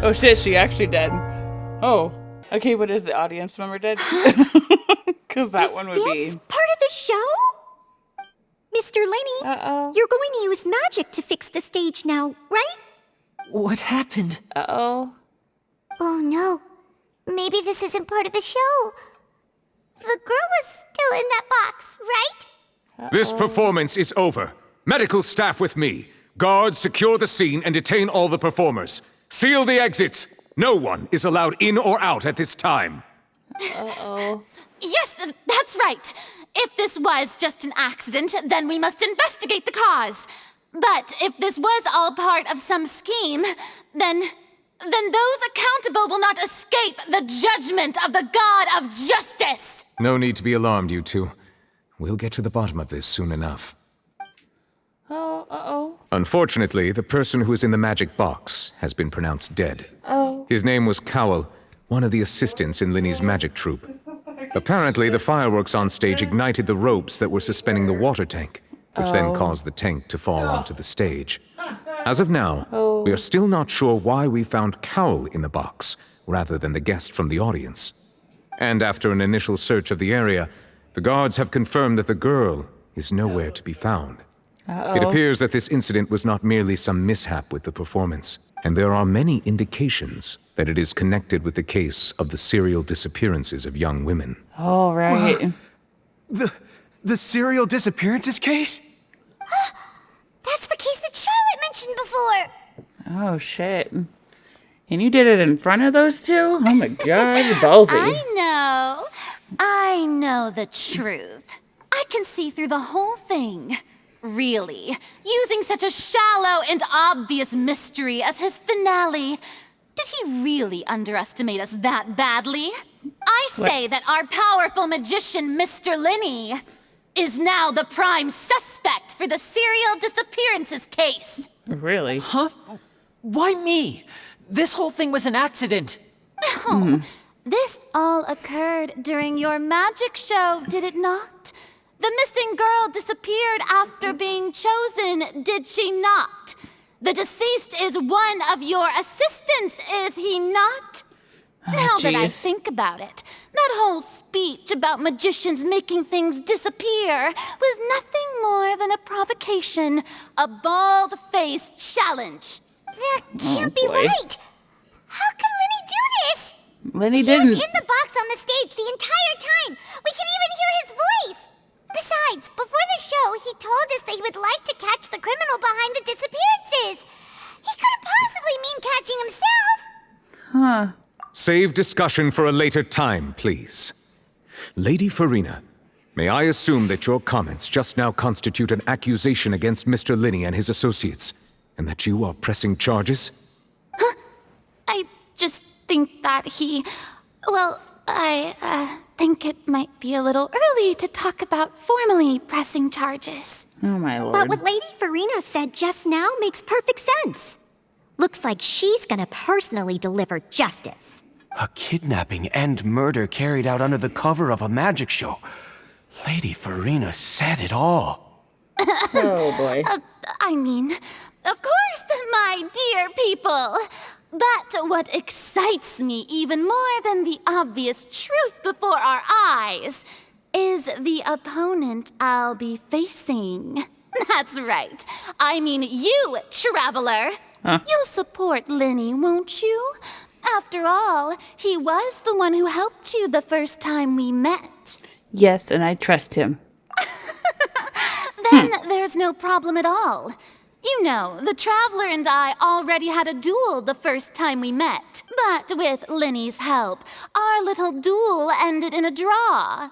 Oh shit, she actually dead. Oh. Okay, but is the audience member dead? Because that one would be... Is this part of the show? Mr. Lyney, Uh-oh. you're going to use magic to fix the stage now, right? What happened? Uh-oh. Oh no. Maybe this isn't part of the show. The girl was still in that box, right? This performance is over. Medical staff with me. Guards, secure the scene and detain all the performers. Seal the exits. No one is allowed in or out at this time. Uh-oh. Yes, that's right. If this was just an accident, then we must investigate the cause. But if this was all part of some scheme, then those accountable will not escape the judgment of the God of Justice. No need to be alarmed, you two. We'll get to the bottom of this soon enough. Oh, uh-oh. Unfortunately, the person who is in the magic box has been pronounced dead. Oh. His name was Cowell, one of the assistants in Lyney's magic troupe. Apparently, the fireworks on stage ignited the ropes that were suspending the water tank, which then caused the tank to fall onto the stage. As of now, we are still not sure why we found Cowell in the box, rather than the guest from the audience. And after an initial search of the area, the guards have confirmed that the girl is nowhere to be found. It appears that this incident was not merely some mishap with the performance, and there are many indications that it is connected with the case of the serial disappearances of young women. All right. The serial disappearances case? That's the case that Charlotte mentioned before. Oh, shit. And you did it in front of those two? Oh my god, ballsy. I know the truth. I can see through the whole thing. Really, using such a shallow and obvious mystery as his finale. Did he really underestimate us that badly? I say that our powerful magician, Mr. Lyney, is now the prime suspect for the serial disappearances case. Really? Huh? Why me? This whole thing was an accident. This all occurred during your magic show, did it not? The missing girl disappeared after being chosen, did she not? The deceased is one of your assistants, is he not? Now that I think about it, that whole speech about magicians making things disappear was nothing more than a provocation, a bald-faced challenge. That can't be right. How could Lyney do this? Lyney He didn't. was in the box on the stage the entire time. We can even hear his voice. Besides, before the show, he told us that he would like to catch the criminal behind the disappearances. He couldn't possibly mean catching himself. Huh. Save discussion for a later time, please. Lady Farina, may I assume that your comments just now constitute an accusation against Mr. Lyney and his associates, and that you are pressing charges? I just think that I think it might be a little early to talk about formally pressing charges. Oh my lord. But what Lady Farina said just now makes perfect sense. Looks like she's gonna personally deliver justice. A kidnapping and murder carried out under the cover of a magic show. Lady Farina said it all. Oh boy. I mean, of course, my dear people. But what excites me even more than the obvious truth before our eyes is the opponent I'll be facing. That's right. I mean you, traveler. You'll support Lyney, won't you? After all, he was the one who helped you the first time we met. Yes, and I trust him. Then there's no problem at all. You know, the Traveler and I already had a duel the first time we met. But with Lyney's help, our little duel ended in a draw.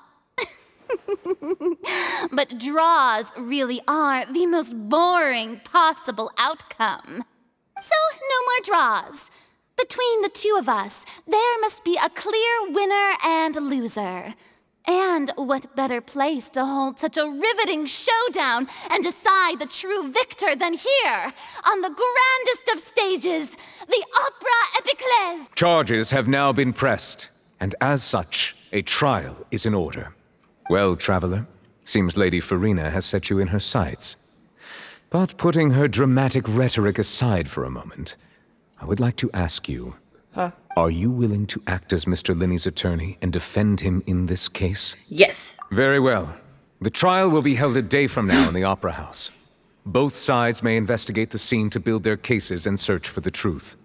But draws really are the most boring possible outcome. So, no more draws. Between the two of us, there must be a clear winner and loser. And what better place to hold such a riveting showdown and decide the true victor than here, on the grandest of stages, the Opera Epiclese. Charges have now been pressed, and as such, a trial is in order. Well, traveler, seems Lady Farina has set you in her sights. But putting her dramatic rhetoric aside for a moment, I would like to ask you, Huh? are you willing to act as Mr. Lyney's attorney and defend him in this case? Yes. Very well. The trial will be held a day from now in the Opera House. Both sides may investigate the scene to build their cases and search for the truth.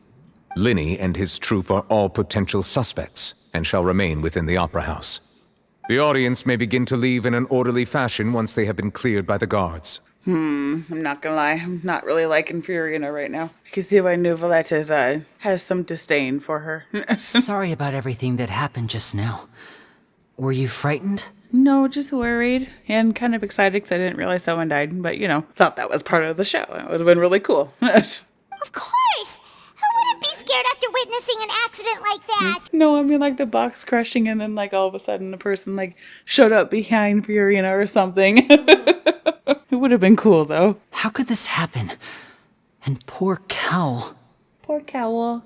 Lyney and his troupe are all potential suspects and shall remain within the Opera House. The audience may begin to leave in an orderly fashion once they have been cleared by the guards. I'm not gonna lie, I'm not really liking Fiorina right now. I can see why Nuvoletta has some disdain for her. Sorry about everything that happened just now. Were you frightened? No, just worried and kind of excited because I didn't realize someone died. But, thought that was part of the show. It would have been really cool. Of course! Who wouldn't be scared after witnessing an accident like that? No, I mean like the box crushing and then like all of a sudden the person like showed up behind Fiorina or something. It would have been cool though. How could this happen? And poor Cal. Poor Cowl.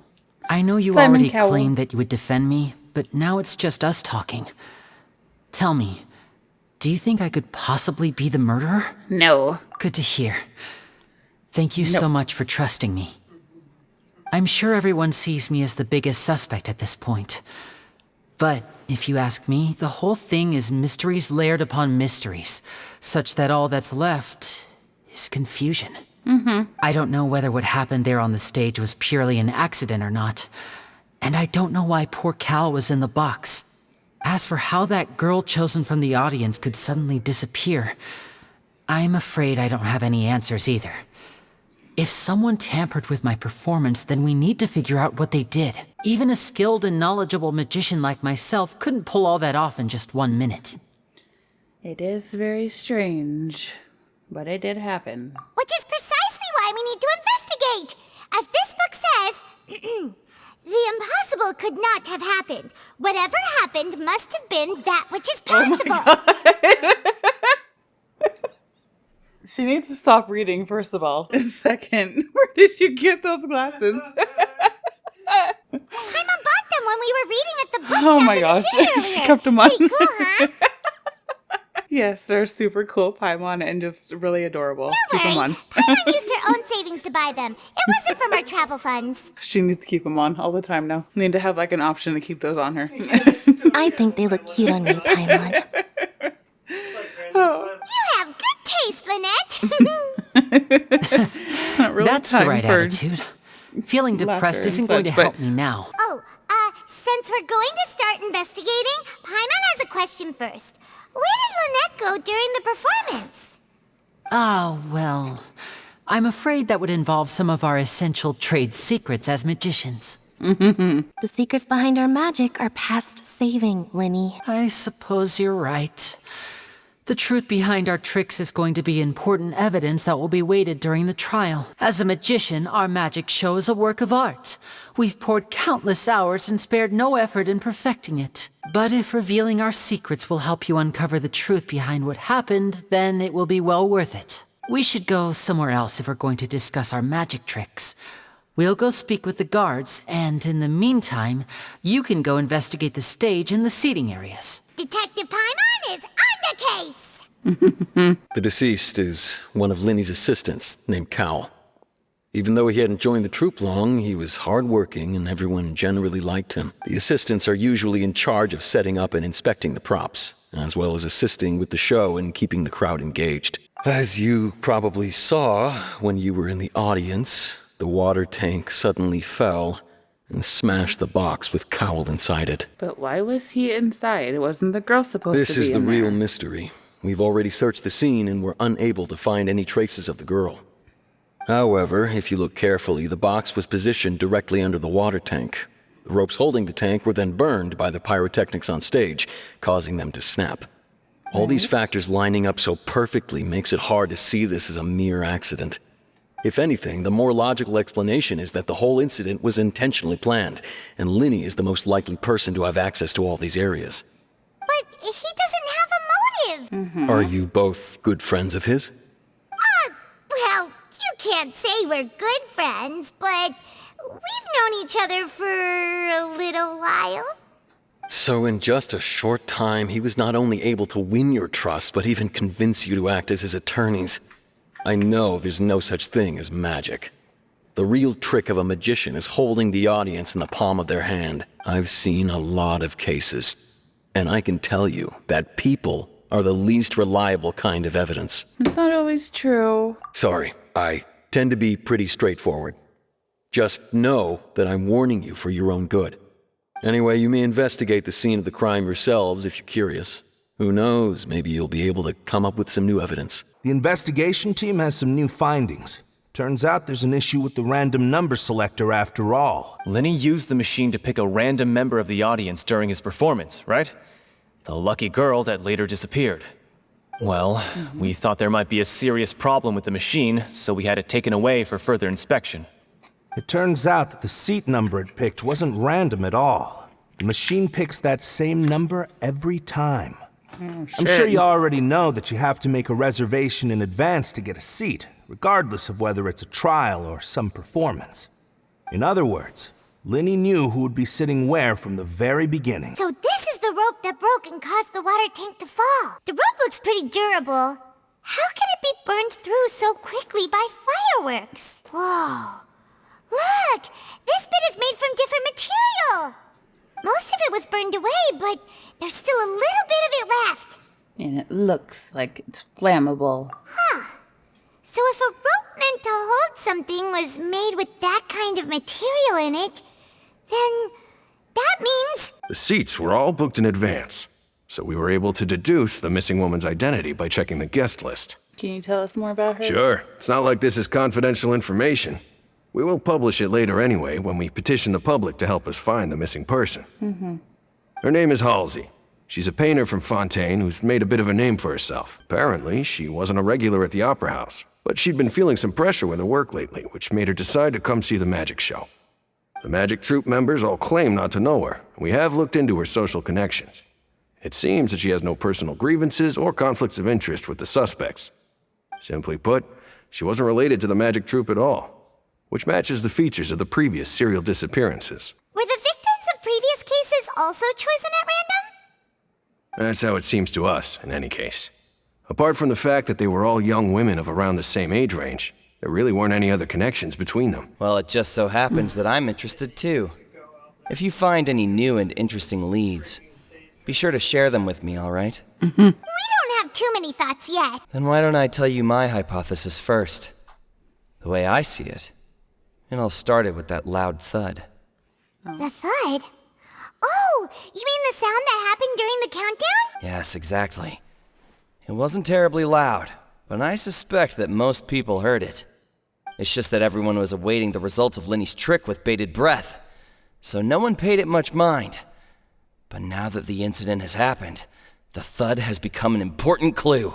I know you Simon already Cowell. claimed that you would defend me, but now it's just us talking. Tell me, do you think I could possibly be the murderer? No. Good to hear. Thank you so much for trusting me. I'm sure everyone sees me as the biggest suspect at this point. But if you ask me, the whole thing is mysteries layered upon mysteries, such that all that's left is confusion. I don't know whether what happened there on the stage was purely an accident or not. And I don't know why poor Cal was in the box. As for how that girl chosen from the audience could suddenly disappear, I'm afraid I don't have any answers either. If someone tampered with my performance, then we need to figure out what they did. Even a skilled and knowledgeable magician like myself couldn't pull all that off in just 1 minute. It is very strange, but it did happen. Which is precisely why we need to investigate! As this book says, the impossible could not have happened. Whatever happened must have been that which is possible. She needs to stop reading, first of all. And second, where did you get those glasses? Paimon bought them when we were reading at the book Oh shop my in the gosh, city she earlier. kept them on. Pretty cool, huh? Yes, they're super cool, Paimon, and just really adorable. Keep Don't them worry, on. Paimon used her own savings to buy them. It wasn't from our travel funds. She needs to keep them on all the time now. Need to have like an option to keep those on her. I think they look cute on you, Paimon. Oh, You have good taste, Lynette. it's not really That's the time right for attitude. Feeling depressed laughter isn't and going to such, but- help me now. Since we're going to start investigating, Paimon has a question first. Where did Lynette go during the performance? Ah, well, I'm afraid that would involve some of our essential trade secrets as magicians. The secrets behind our magic are past saving, Lyney. I suppose you're right. The truth behind our tricks is going to be important evidence that will be weighted during the trial. As a magician, our magic show is a work of art. We've poured countless hours and spared no effort in perfecting it. But if revealing our secrets will help you uncover the truth behind what happened, then it will be well worth it. We should go somewhere else if we're going to discuss our magic tricks. We'll go speak with the guards, and in the meantime, you can go investigate the stage and the seating areas. Detective Paimon is on the case! The deceased is one of Lyney's assistants, named Cal. Even though he hadn't joined the troupe long, he was hardworking and everyone generally liked him. The assistants are usually in charge of setting up and inspecting the props, as well as assisting with the show and keeping the crowd engaged. As you probably saw when you were in the audience, the water tank suddenly fell and smashed the box with Cowl inside it. But why was he inside? Wasn't the girl supposed This to be is the in real there? mystery. We've already searched the scene and were unable to find any traces of the girl. However, if you look carefully, the box was positioned directly under the water tank. The ropes holding the tank were then burned by the pyrotechnics on stage, causing them to snap. All these factors lining up so perfectly makes it hard to see this as a mere accident. If anything, the more logical explanation is that the whole incident was intentionally planned, and Lyney is the most likely person to have access to all these areas. But he doesn't have a motive. Are you both good friends of his? Well, you can't say we're good friends, but we've known each other for a little while. So in just a short time, he was not only able to win your trust, but even convince you to act as his attorneys. I know there's no such thing as magic. The real trick of a magician is holding the audience in the palm of their hand. I've seen a lot of cases, and I can tell you that people are the least reliable kind of evidence. That's not always true. Sorry, I tend to be pretty straightforward. Just know that I'm warning you for your own good. Anyway, you may investigate the scene of the crime yourselves if you're curious. Who knows, maybe you'll be able to come up with some new evidence. The investigation team has some new findings. Turns out there's an issue with the random number selector after all. Lyney used the machine to pick a random member of the audience during his performance, right? The lucky girl that later disappeared. Well, we thought there might be a serious problem with the machine, so we had it taken away for further inspection. It turns out that the seat number it picked wasn't random at all. The machine picks that same number every time. I'm sure you already know that you have to make a reservation in advance to get a seat, regardless of whether it's a trial or some performance. In other words, Lyney knew who would be sitting where from the very beginning. So this is the rope that broke and caused the water tank to fall. The rope looks pretty durable. How can it be burned through so quickly by fireworks? Whoa. Look! This bit is made from different material! Most of it was burned away, but there's still a little bit of it left. And it looks like it's flammable. Huh. So if a rope meant to hold something was made with that kind of material in it, then that means... The seats were all booked in advance, so we were able to deduce the missing woman's identity by checking the guest list. Can you tell us more about her? Sure. It's not like this is confidential information. We will publish it later anyway when we petition the public to help us find the missing person. Her name is Halsey. She's a painter from Fontaine who's made a bit of a name for herself. Apparently, she wasn't a regular at the Opera House, but she'd been feeling some pressure with her work lately, which made her decide to come see the magic show. The magic troupe members all claim not to know her, and we have looked into her social connections. It seems that she has no personal grievances or conflicts of interest with the suspects. Simply put, she wasn't related to the magic troupe at all, which matches the features of the previous serial disappearances. Were the victims of previous cases also chosen at random? That's how it seems to us, in any case. Apart from the fact that they were all young women of around the same age range, there really weren't any other connections between them. Well, it just so happens that I'm interested too. If you find any new and interesting leads, be sure to share them with me, all right? We don't have too many thoughts yet. Then why don't I tell you my hypothesis first? The way I see it. And I'll start it with that loud thud. The thud? Oh, you mean the sound that happened during the countdown? Yes, exactly. It wasn't terribly loud, but I suspect that most people heard it. It's just that everyone was awaiting the results of Lyney's trick with bated breath, so no one paid it much mind. But now that the incident has happened, the thud has become an important clue.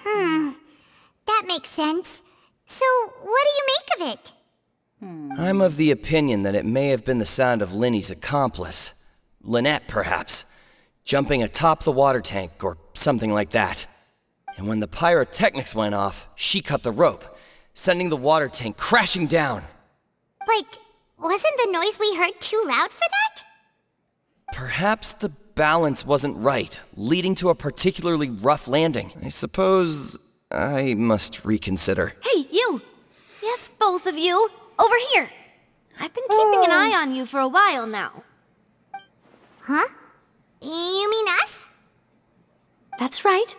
That makes sense. So, what do you make of it? I'm of the opinion that it may have been the sound of Lyney's accomplice, Lynette perhaps, jumping atop the water tank or something like that. And when the pyrotechnics went off, she cut the rope, sending the water tank crashing down. But wasn't the noise we heard too loud for that? Perhaps the balance wasn't right, leading to a particularly rough landing. I suppose I must reconsider. Hey, you! Yes, both of you! Over here! I've been keeping an eye on you for a while now. Huh? You mean us? That's right.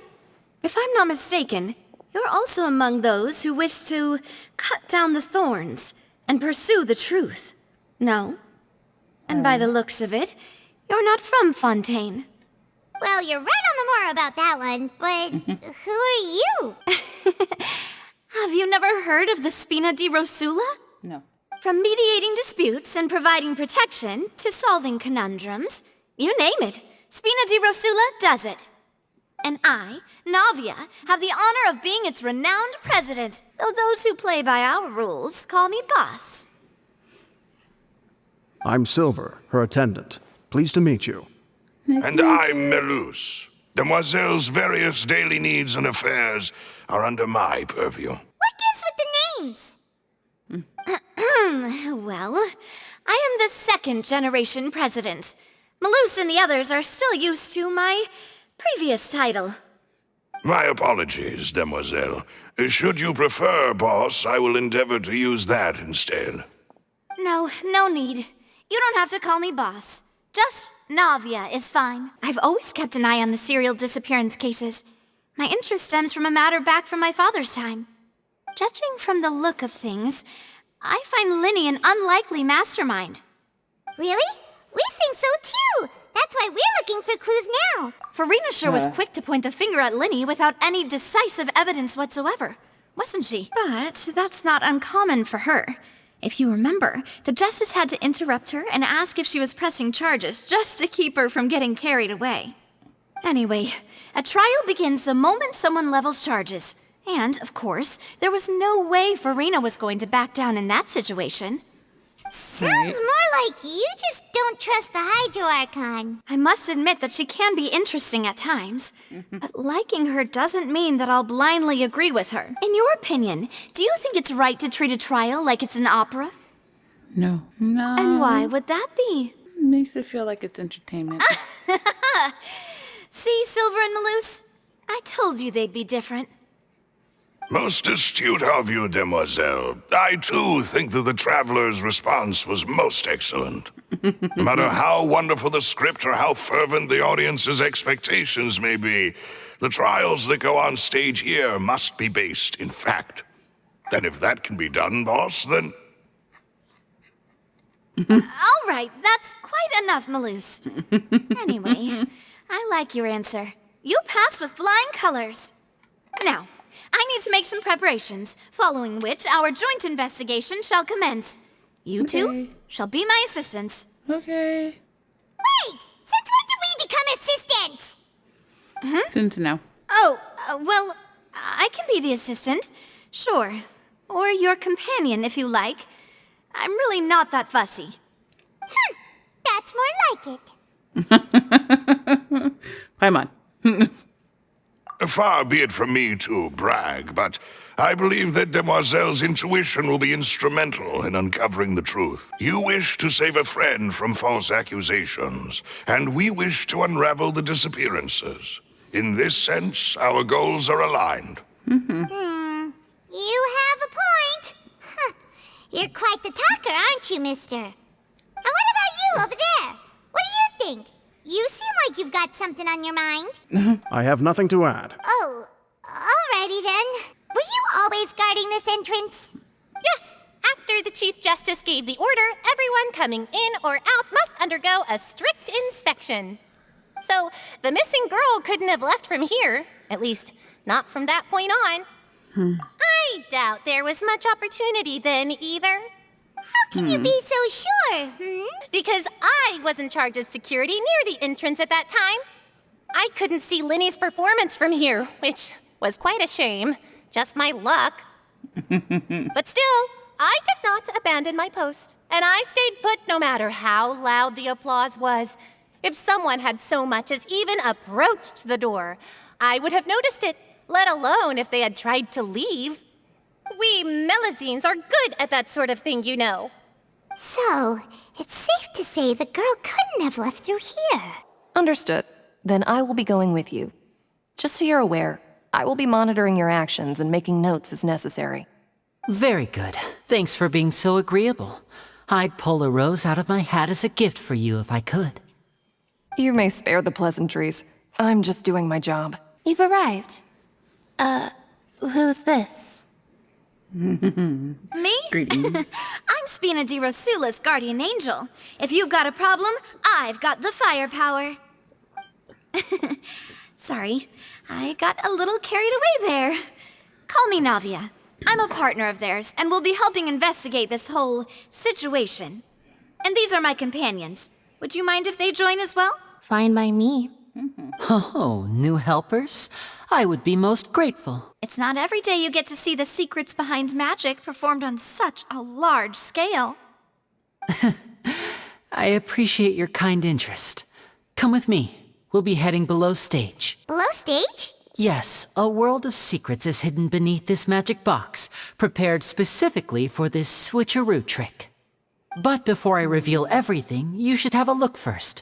If I'm not mistaken, you're also among those who wish to cut down the thorns and pursue the truth. No? And by the looks of it, you're not from Fontaine. Well, you're right on the more about that one, but who are you? Have you never heard of the Spina di Rosula? No. From mediating disputes and providing protection to solving conundrums, you name it, Spina di Rosula does it. And I, Navia, have the honor of being its renowned president, though those who play by our rules call me boss. I'm Silver, her attendant. Pleased to meet you. And I'm Melus. Demoiselle's various daily needs and affairs are under my purview. What gives with the names? Well, I am the second generation president. Malus and the others are still used to my previous title. My apologies, demoiselle. Should you prefer, boss, I will endeavor to use that instead. No, no need. You don't have to call me boss. Just Navia is fine. I've always kept an eye on the serial disappearance cases. My interest stems from a matter back from my father's time. Judging from the look of things, I find Lyney an unlikely mastermind. Really? We think so too! That's why we're looking for clues now! Farina sure was quick to point the finger at Lyney without any decisive evidence whatsoever, wasn't she? But that's not uncommon for her. If you remember, the justice had to interrupt her and ask if she was pressing charges just to keep her from getting carried away. Anyway, a trial begins the moment someone levels charges. And, of course, there was no way Farina was going to back down in that situation. Sounds more like you just don't trust the Hydro Archon. I must admit that she can be interesting at times, but liking her doesn't mean that I'll blindly agree with her. In your opinion, do you think it's right to treat a trial like it's an opera? No. No. And why would that be? Makes it feel like it's entertainment. See, Silver and Maloose? I told you they'd be different. Most astute of you, demoiselle. I, too, think that the traveler's response was most excellent. No matter how wonderful the script or how fervent the audience's expectations may be, the trials that go on stage here must be based in fact. And if that can be done, boss, then... All right, that's quite enough, Maloose. Anyway, I like your answer. You passed with flying colors. Now, I need to make some preparations, following which our joint investigation shall commence. You two shall be my assistants. Okay. Wait! Since when did we become assistants? Since now. Oh, well, I can be the assistant. Sure. Or your companion, if you like. I'm really not that fussy. That's more like it. Paimon. Far be it from me to brag, but I believe that Demoiselle's intuition will be instrumental in uncovering the truth. You wish to save a friend from false accusations, and we wish to unravel the disappearances. In this sense, our goals are aligned. You have a point. You're quite the talker, aren't you, mister? And what about you over there? What do you think? You seem like you've got something on your mind. I have nothing to add. Oh, alrighty then. Were you always guarding this entrance? Yes. After the Chief Justice gave the order, everyone coming in or out must undergo a strict inspection. So, the missing girl couldn't have left from here. At least, not from that point on. I doubt there was much opportunity then, either. How can you be so sure? Because I was in charge of security near the entrance at that time. I couldn't see Lyney's performance from here, which was quite a shame. Just my luck. But still, I did not abandon my post. And I stayed put no matter how loud the applause was. If someone had so much as even approached the door, I would have noticed it, let alone if they had tried to leave. We Melazines are good at that sort of thing, you know. So, it's safe to say the girl couldn't have left through here. Understood. Then I will be going with you. Just so you're aware, I will be monitoring your actions and making notes as necessary. Very good. Thanks for being so agreeable. I'd pull a rose out of my hat as a gift for you if I could. You may spare the pleasantries. I'm just doing my job. You've arrived. Who's this? Me? Greetings. I'm Spina di Rosula's guardian angel. If you've got a problem, I've got the firepower. Sorry, I got a little carried away there. Call me Navia. I'm a partner of theirs, and we'll be helping investigate this whole situation. And these are my companions. Would you mind if they join as well? Fine by me. Oh, new helpers? I would be most grateful. It's not every day you get to see the secrets behind magic performed on such a large scale. I appreciate your kind interest. Come with me. We'll be heading below stage. Below stage? Yes, a world of secrets is hidden beneath this magic box, prepared specifically for this switcheroo trick. But before I reveal everything, you should have a look first.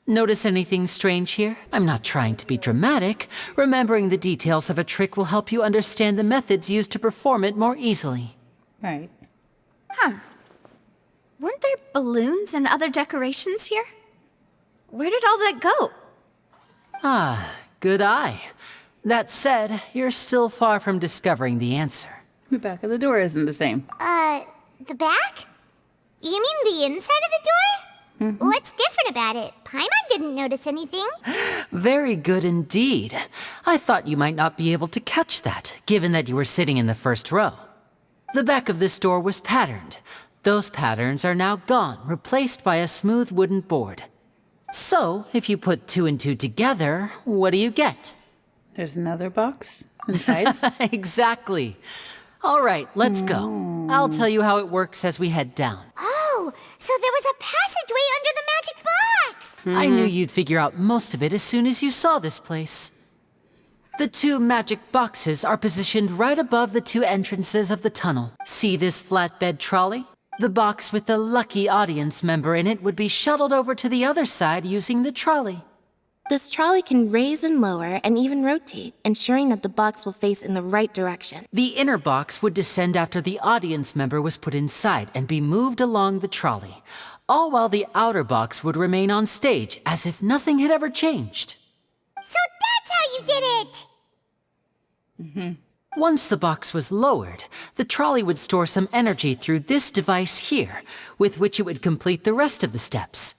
Notice anything strange here? I'm not trying to be dramatic. Remembering the details of a trick will help you understand the methods used to perform it more easily. Right. Huh. Weren't there balloons and other decorations here? Where did all that go? Ah, good eye. That said, you're still far from discovering the answer. The back of the door isn't the same. The back? You mean the inside of the door? What's different about it? Paimon didn't notice anything. Very good indeed. I thought you might not be able to catch that, given that you were sitting in the first row. The back of this door was patterned. Those patterns are now gone, replaced by a smooth wooden board. So, if you put 2 and 2 together, what do you get? There's another box inside. Exactly. All right, let's go. I'll tell you how it works as we head down. Oh, so there was a passageway under the magic box! I knew you'd figure out most of it as soon as you saw this place. The 2 magic boxes are positioned right above the 2 entrances of the tunnel. See this flatbed trolley? The box with the lucky audience member in it would be shuttled over to the other side using the trolley. This trolley can raise and lower and even rotate, ensuring that the box will face in the right direction. The inner box would descend after the audience member was put inside and be moved along the trolley, all while the outer box would remain on stage as if nothing had ever changed. So that's how you did it! Once the box was lowered, the trolley would store some energy through this device here, with which it would complete the rest of the steps.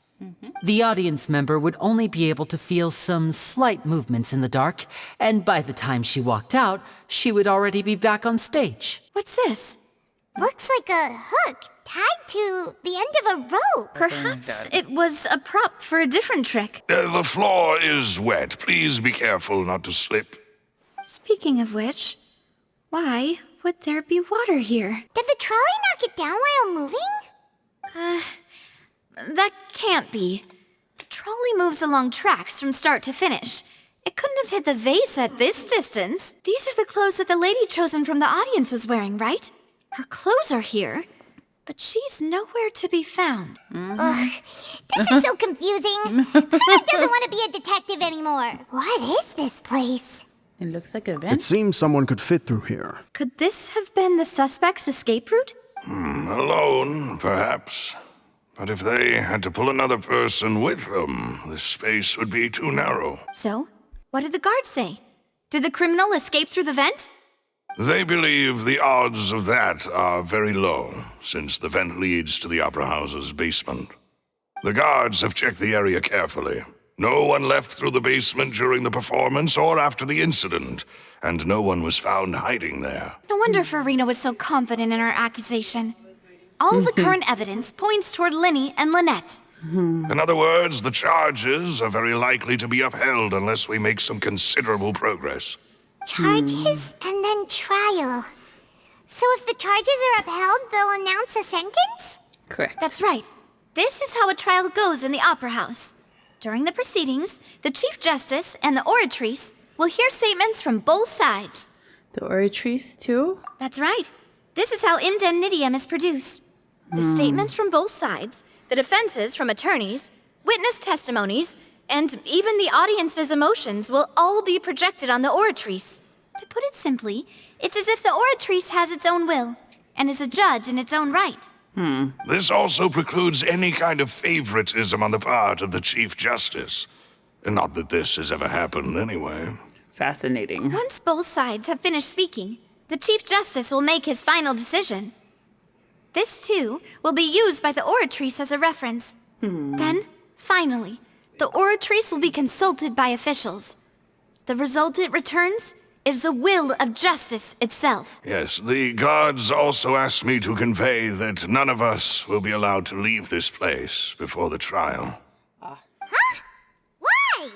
The audience member would only be able to feel some slight movements in the dark, and by the time she walked out, she would already be back on stage. What's this? Looks like a hook tied to the end of a rope. Perhaps it was a prop for a different trick. The floor is wet. Please be careful not to slip. Speaking of which, why would there be water here? Did the trolley knock it down while moving? That can't be. The trolley moves along tracks from start to finish. It couldn't have hit the vase at this distance. These are the clothes that the lady chosen from the audience was wearing, right? Her clothes are here, but she's nowhere to be found. Ugh, this is so confusing. Paimon doesn't want to be a detective anymore. What is this place? It looks like a vent. It seems someone could fit through here. Could this have been the suspect's escape route? Alone, perhaps. But if they had to pull another person with them, the space would be too narrow. So, what did the guards say? Did the criminal escape through the vent? They believe the odds of that are very low, since the vent leads to the Opera House's basement. The guards have checked the area carefully. No one left through the basement during the performance or after the incident, and no one was found hiding there. No wonder Farina was so confident in her accusation. All the current evidence points toward Lyney and Lynette. In other words, the charges are very likely to be upheld unless we make some considerable progress. Charges and then trial. So if the charges are upheld, they'll announce a sentence? Correct. That's right. This is how a trial goes in the Opera House. During the proceedings, the Chief Justice and the Oratrice will hear statements from both sides. The Oratrice, too? That's right. This is how indemnitium is produced. The statements from both sides, the defenses from attorneys, witness testimonies, and even the audience's emotions will all be projected on the Oratrice. To put it simply, it's as if the Oratrice has its own will and is a judge in its own right. This also precludes any kind of favoritism on the part of the Chief Justice. Not that this has ever happened anyway. Fascinating. Once both sides have finished speaking, the Chief Justice will make his final decision. This, too, will be used by the Oratrice as a reference. Then, finally, the Oratrice will be consulted by officials. The result it returns is the will of justice itself. Yes, the guards also asked me to convey that none of us will be allowed to leave this place before the trial. Huh? Why?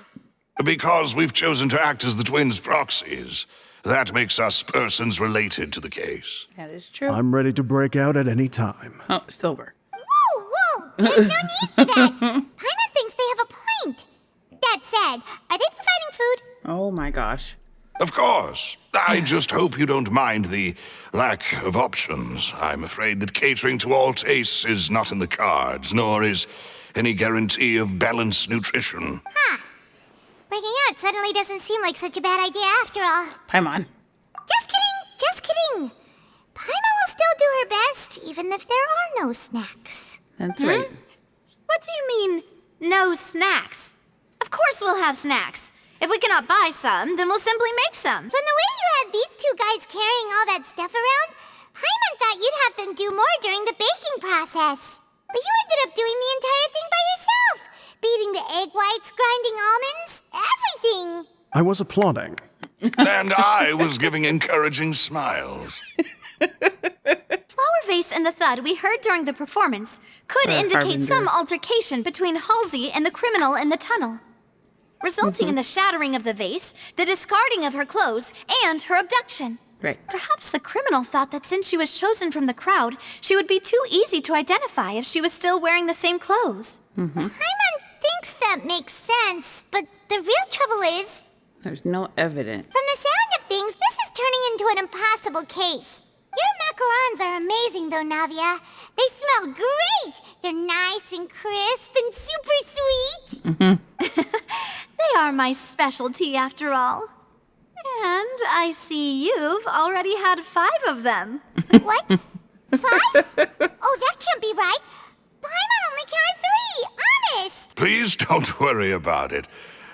Because we've chosen to act as the twins' proxies. That makes us persons related to the case. That is true. I'm ready to break out at any time. Oh, Silver. Whoa, there's no need for that. Paimon thinks they have a point. That said, are they providing food? Oh my gosh. Of course. I just hope you don't mind the lack of options. I'm afraid that catering to all tastes is not in the cards, nor is any guarantee of balanced nutrition. Huh. Breaking out suddenly doesn't seem like such a bad idea after all. Paimon. Just kidding, just kidding. Paimon will still do her best, even if there are no snacks. That's right. What do you mean, no snacks? Of course we'll have snacks. If we cannot buy some, then we'll simply make some. From the way you had these two guys carrying all that stuff around, Paimon thought you'd have them do more during the baking process. But you ended up doing the entire thing by yourself. Beating the egg whites, grinding almonds, everything. I was applauding. And I was giving encouraging smiles. Flower vase and the thud we heard during the performance could indicate Harbinger. some altercation between Halsey and the criminal in the tunnel, resulting in the shattering of the vase, the discarding of her clothes, and her abduction. Right. Perhaps the criminal thought that since she was chosen from the crowd, she would be too easy to identify if she was still wearing the same clothes. Paimon thinks that makes sense, but the real trouble is, There's no evidence. from the sound of things, this is turning into an impossible case. Your macarons are amazing, though, Navia. They smell great. They're nice and crisp and super sweet. They are my specialty, after all. And I see you've already had 5 of them. What? 5? Oh, that can't be right. Paimon only counted 3, honest. Please don't worry about it.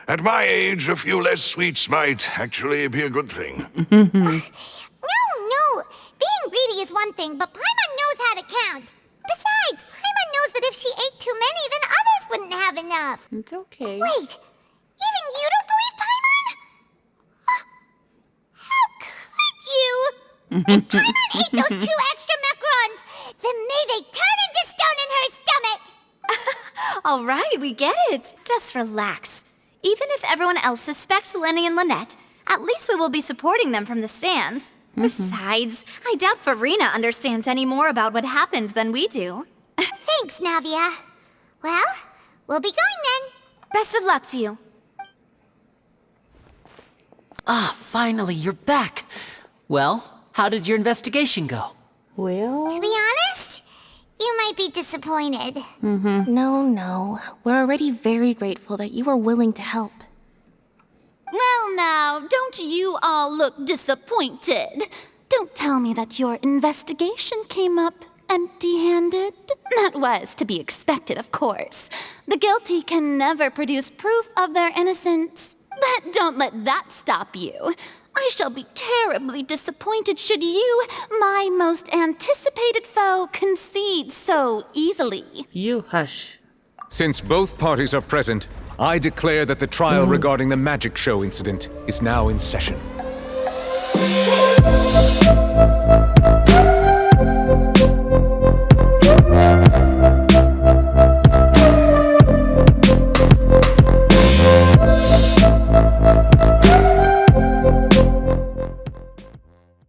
At my age, a few less sweets might actually be a good thing. No. Being greedy is one thing, but Paimon knows how to count. Besides, Paimon knows that if she ate too many, then others wouldn't have enough. It's okay. Wait, even you don't believe Paimon? How could you? If Paimon ate those 2 extra macarons, then may they turn into stone in her stomach. All right, we get it. Just relax. Even if everyone else suspects Lyney and Lynette, at least we will be supporting them from the stands. Besides, I doubt Farina understands any more about what happened than we do. Thanks, Navia. Well, we'll be going then. Best of luck to you. Ah, finally, you're back. Well, how did your investigation go? Well, To be honest, you might be disappointed. No. We're already very grateful that you were willing to help. Well, now, don't you all look disappointed. Don't tell me that your investigation came up empty-handed. That was to be expected, of course. The guilty can never produce proof of their innocence. But don't let that stop you. I shall be terribly disappointed should you, my most anticipated foe, concede so easily. you hush. Since both parties are present, I declare that the trial regarding the magic show incident is now in session.